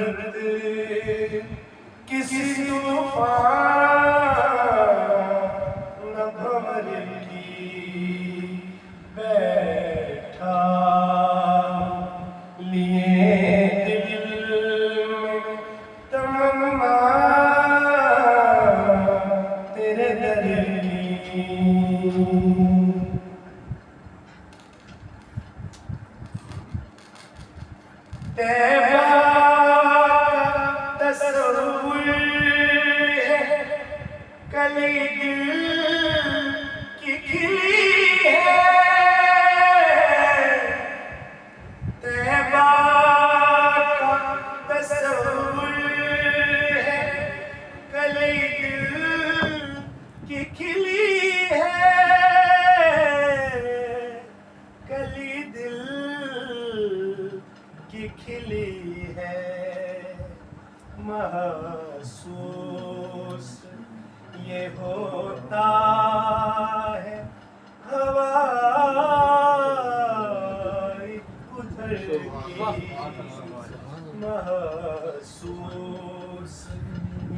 जरूरत किसी तूफान न भंवर की बैठा लिए दिल में तमन्ना तेरे दर की। तैबा का तस्वुर है कली दिल की खिली है। तैबा का तस्वुर है कली दिल की खिली है। कली दिल की खिली है। महसूस ये होता है हवाई उधर की। महसूस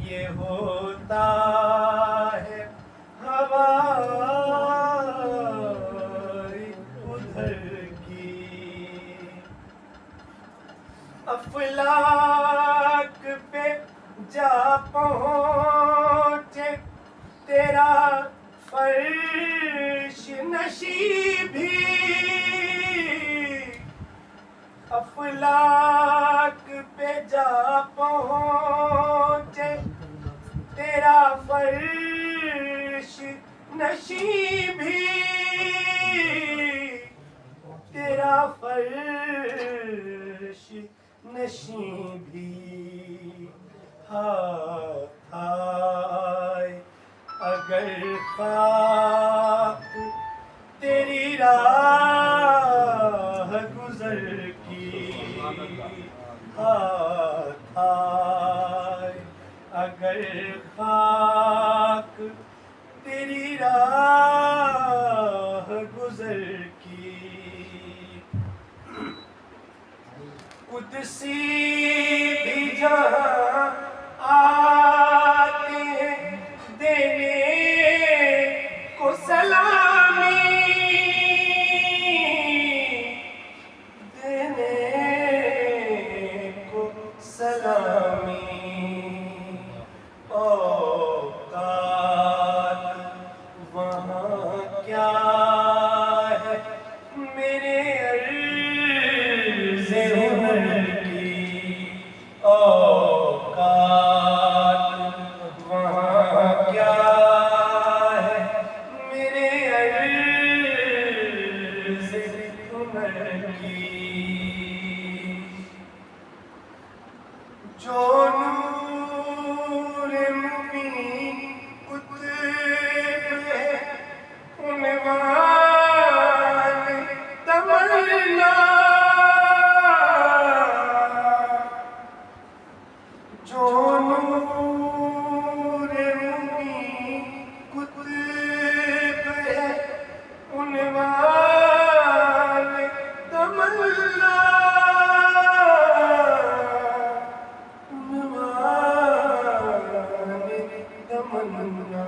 ये होता है हवाई उधर की। अफलाक पे जा पहुँचे तेरा फर्श नशीबी। अफलाक पे जा पहुँचे तेरा फर्श नशीबी। तेरा फर्श नशीबी। हाथ आए अगर खाक तेरी राह गुजर की। हाथ आए अगर खाक तेरी राह गुजर की। कुदसी भी जहाँ आते हैं देने को सलामी। देने को सलामी। औकात वहाँ क्या है मेरे अर्ज़े हुनर की। औकात वहाँ क्या है मेरे अर्ज़े हुनर की। जो नूर मुबीन कुतुब है उन्वान तमन्ना। जो नूर मुबीन कुतुब है उन्वान तमन्ना। तमन्ना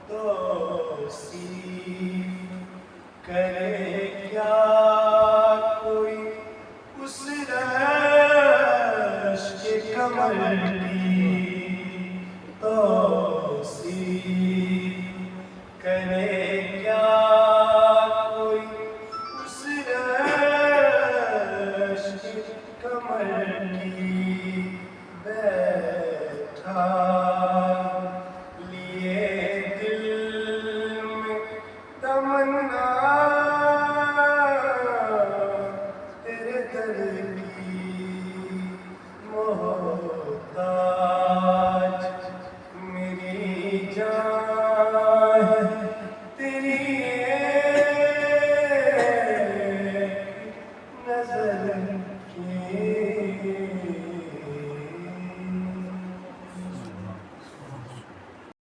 तौसीफ करे क्या कोई उस रश्क कमर की। तौसीफ करे क्या कोई उस रश्क कमर की। बैठा लिए दिल में तमन्ना तेरे दर की। मोहताज मेरी जान है तेरी नजर की।